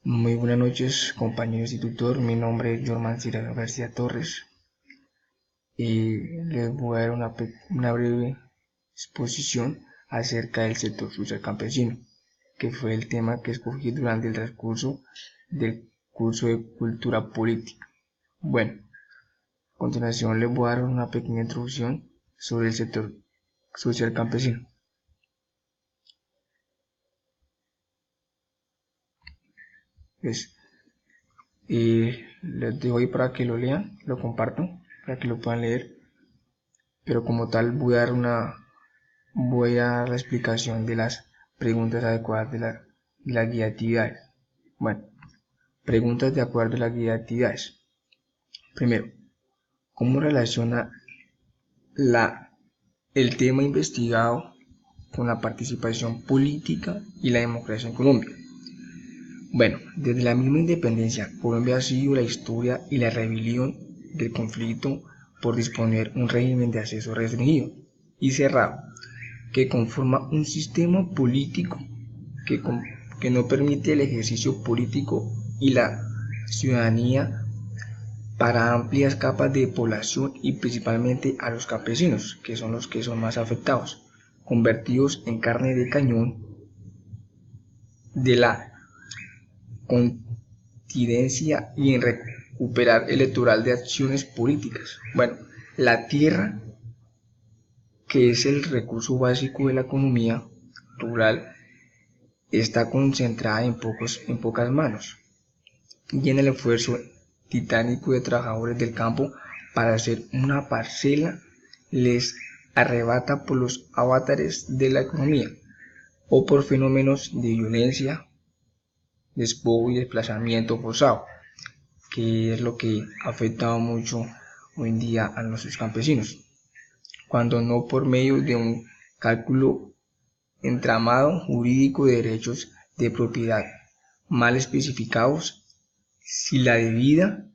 Muy buenas noches, compañeros y tutor. Mi nombre es Jorman Cirano García Torres y les voy a dar una breve exposición acerca del sector social campesino, que fue el tema que escogí durante el transcurso del curso de Cultura Política. Bueno, a continuación les voy a dar una pequeña introducción sobre el sector social campesino. Pues, les dejo ahí para que lo lean, lo compartan, para que lo puedan leer. Pero como tal voy a dar la explicación de las preguntas adecuadas de la guía de actividades. Bueno, preguntas de acuerdo a la guía de actividades. Primero, ¿cómo relaciona el tema investigado con la participación política y la democracia en Colombia? Bueno, desde la misma independencia, Colombia ha sido la historia y la rebelión del conflicto por disponer un régimen de acceso restringido y cerrado que conforma un sistema político que, que no permite el ejercicio político y la ciudadanía para amplias capas de población y principalmente a los campesinos, que son los que son más afectados, convertidos en carne de cañón de la continencia y en recuperar electoral de acciones políticas. Bueno, la tierra, que es el recurso básico de la economía rural, está concentrada en pocas manos y en el esfuerzo titánico de trabajadores del campo para hacer una parcela les arrebata por los avatares de la economía o por fenómenos de violencia, despojo y desplazamiento forzado, que es lo que ha afectado mucho hoy en día a nuestros campesinos, cuando no por medio de un cálculo entramado jurídico de derechos de propiedad mal especificados, si la debida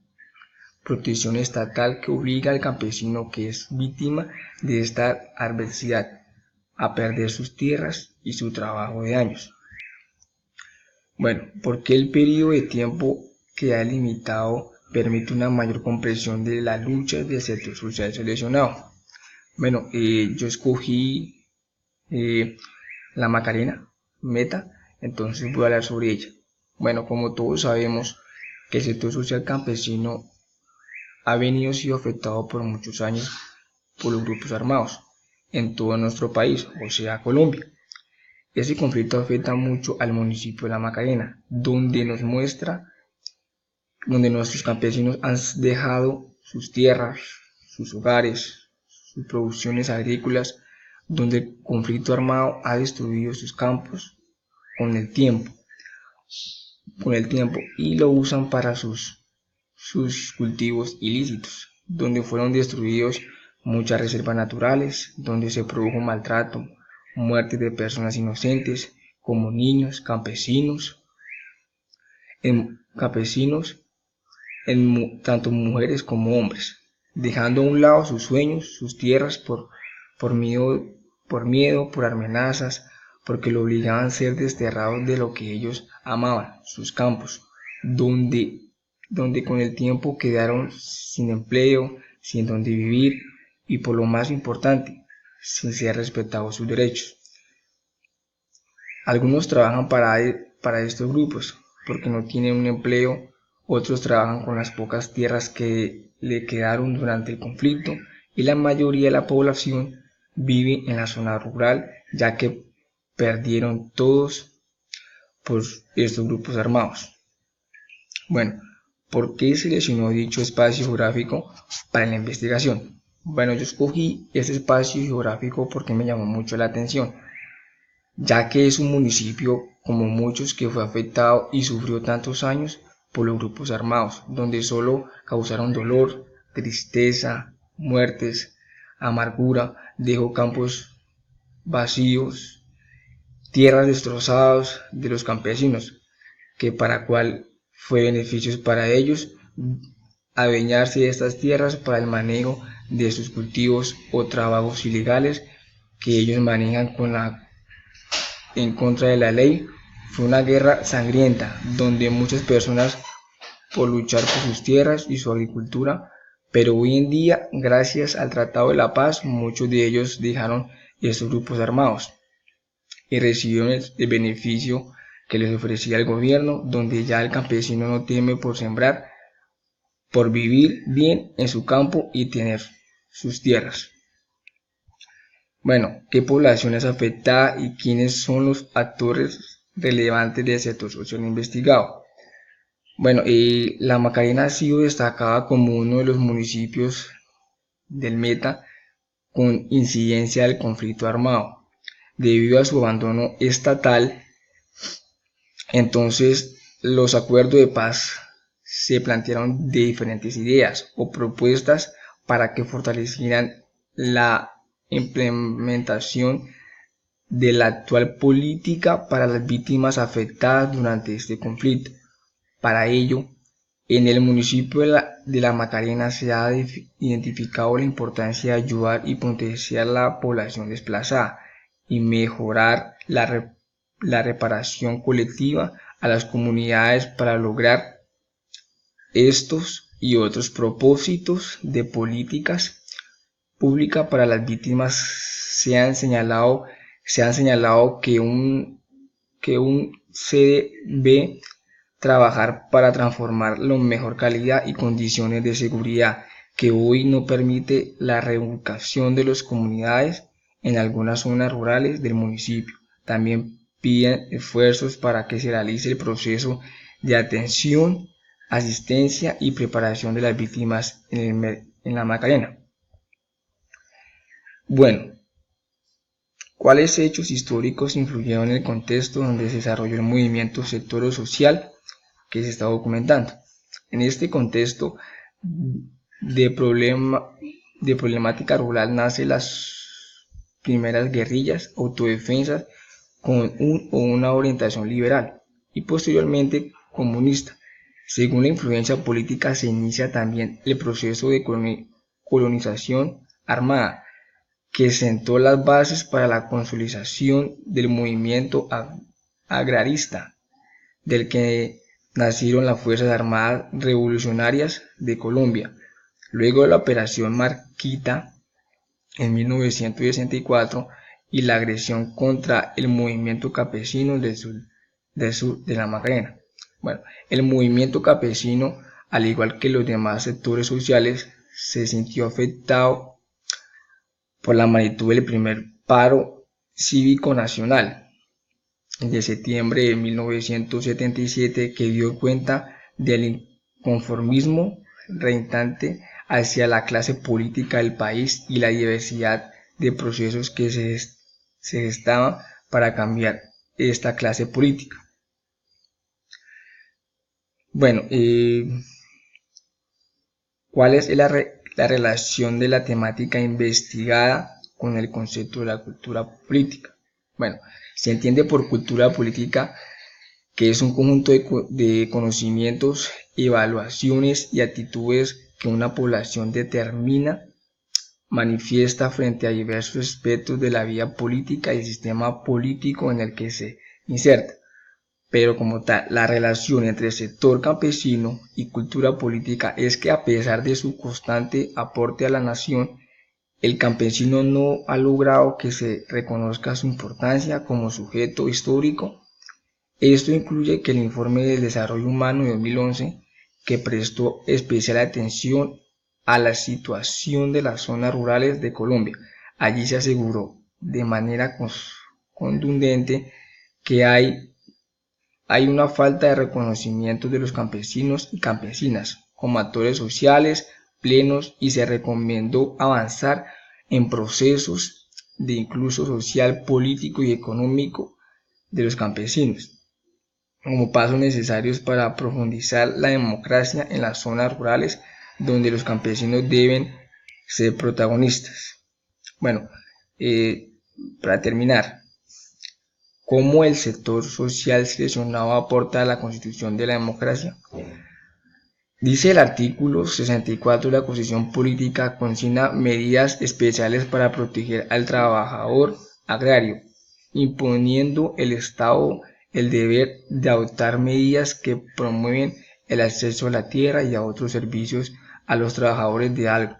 protección estatal que obliga al campesino que es víctima de esta adversidad a perder sus tierras y su trabajo de años. Bueno, ¿por qué el periodo de tiempo que ha limitado permite una mayor comprensión de la lucha del sector social seleccionado? Bueno, yo escogí la Macarena, Meta, entonces voy a hablar sobre ella. Bueno, como todos sabemos que el sector social campesino ha venido siendo afectado por muchos años por los grupos armados en todo nuestro país, o sea, Colombia. Ese conflicto afecta mucho al municipio de La Macarena, donde donde nuestros campesinos han dejado sus tierras, sus hogares, sus producciones agrícolas, donde el conflicto armado ha destruido sus campos con el tiempo, y lo usan para sus cultivos ilícitos, donde fueron destruidos muchas reservas naturales, donde se produjo maltrato, muerte de personas inocentes, como niños, campesinos, tanto mujeres como hombres, dejando a un lado sus sueños, sus tierras por miedo, por amenazas, porque lo obligaban a ser desterrados de lo que ellos amaban, sus campos, donde con el tiempo quedaron sin empleo, sin donde vivir y por lo más importante, sin ser respetados sus derechos. Algunos trabajan para estos grupos porque no tienen un empleo, otros trabajan con las pocas tierras que le quedaron durante el conflicto y la mayoría de la población vive en la zona rural ya que perdieron todos por estos grupos armados. Bueno, ¿por qué seleccionó dicho espacio geográfico para la investigación? Bueno, yo escogí este espacio geográfico porque me llamó mucho la atención, ya que es un municipio como muchos que fue afectado y sufrió tantos años por los grupos armados, donde solo causaron dolor, tristeza, muertes, amargura, dejó campos vacíos, tierras destrozadas de los campesinos, que para cual fue beneficios para ellos adueñarse de estas tierras para el manejo de sus cultivos o trabajos ilegales que ellos manejan en contra de la ley Fue una guerra sangrienta donde muchas personas por luchar por sus tierras y su agricultura, pero hoy en día, gracias al Tratado de la Paz, muchos de ellos dejaron estos grupos armados y recibieron el beneficio que les ofrecía el gobierno, donde ya el campesino no teme por sembrar, por vivir bien en su campo y tener sus tierras. Bueno, ¿qué población es afectada y quiénes son los actores relevantes del sector social investigado? Bueno, la Macarena ha sido destacada como uno de los municipios del Meta con incidencia del conflicto armado. Debido a su abandono estatal, entonces los acuerdos de paz se plantearon de diferentes ideas o propuestas para que fortalecieran la implementación de la actual política para las víctimas afectadas durante este conflicto. Para ello, en el municipio de la Macarena se ha identificado la importancia de ayudar y proteger a la población desplazada y mejorar la reparación colectiva a las comunidades para lograr estos y otros propósitos de políticas públicas para las víctimas. Se han señalado que se debe trabajar para transformar la mejor calidad y condiciones de seguridad que hoy no permite la reubicación de las comunidades en algunas zonas rurales del municipio. También piden esfuerzos para que se realice el proceso de atención, asistencia y preparación de las víctimas en la Macarena. Bueno, ¿cuáles hechos históricos influyeron en el contexto donde se desarrolló el movimiento sector social que se está documentando? En este contexto de problemática rural nacen las primeras guerrillas autodefensas con una orientación liberal y posteriormente comunista. Según la influencia política se inicia también el proceso de colonización armada que sentó las bases para la consolidación del movimiento agrarista, del que nacieron las Fuerzas Armadas Revolucionarias de Colombia. Luego de la Operación Marquita en 1964 y la agresión contra el movimiento campesino del sur de la Macarena. Bueno, el movimiento campesino, al igual que los demás sectores sociales, se sintió afectado por la magnitud del primer paro cívico nacional de septiembre de 1977, que dio cuenta del inconformismo reinante hacia la clase política del país y la diversidad de procesos que se gestaban para cambiar esta clase política. Bueno, ¿cuál es la relación de la temática investigada con el concepto de la cultura política? Bueno, se entiende por cultura política que es un conjunto de conocimientos, evaluaciones y actitudes que una población determina, manifiesta frente a diversos aspectos de la vida política y sistema político en el que se inserta. Pero como tal, la relación entre el sector campesino y cultura política es que a pesar de su constante aporte a la nación, el campesino no ha logrado que se reconozca su importancia como sujeto histórico. Esto incluye que el informe del desarrollo humano de 2011, que prestó especial atención a la situación de las zonas rurales de Colombia, allí se aseguró de manera contundente que hay una falta de reconocimiento de los campesinos y campesinas como actores sociales plenos y se recomendó avanzar en procesos de inclusión social, político y económico de los campesinos como pasos necesarios para profundizar la democracia en las zonas rurales donde los campesinos deben ser protagonistas. Bueno, para terminar, ¿cómo el sector social seleccionado aporta a la constitución de la democracia? Dice el artículo 64 de la Constitución Política consigna medidas especiales para proteger al trabajador agrario, imponiendo el Estado el deber de adoptar medidas que promueven el acceso a la tierra y a otros servicios a los trabajadores de algo.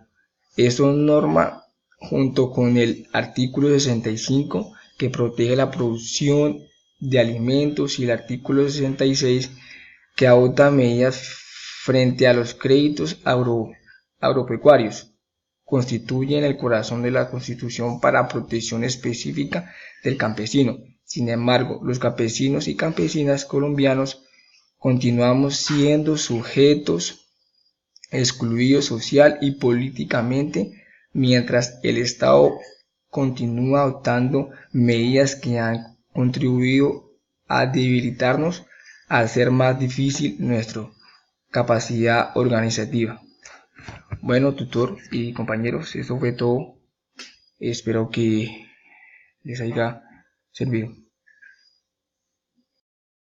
Eso norma junto con el artículo 65 que protege la producción de alimentos y el artículo 66 que adopta medidas frente a los créditos agropecuarios. Constituyen el corazón de la Constitución para protección específica del campesino. Sin embargo, los campesinos y campesinas colombianos continuamos siendo sujetos excluidos social y políticamente, mientras el Estado continúa adoptando medidas que han contribuido a debilitarnos, a hacer más difícil nuestra capacidad organizativa. Bueno, tutor y compañeros, eso fue todo. Espero que les haya servido.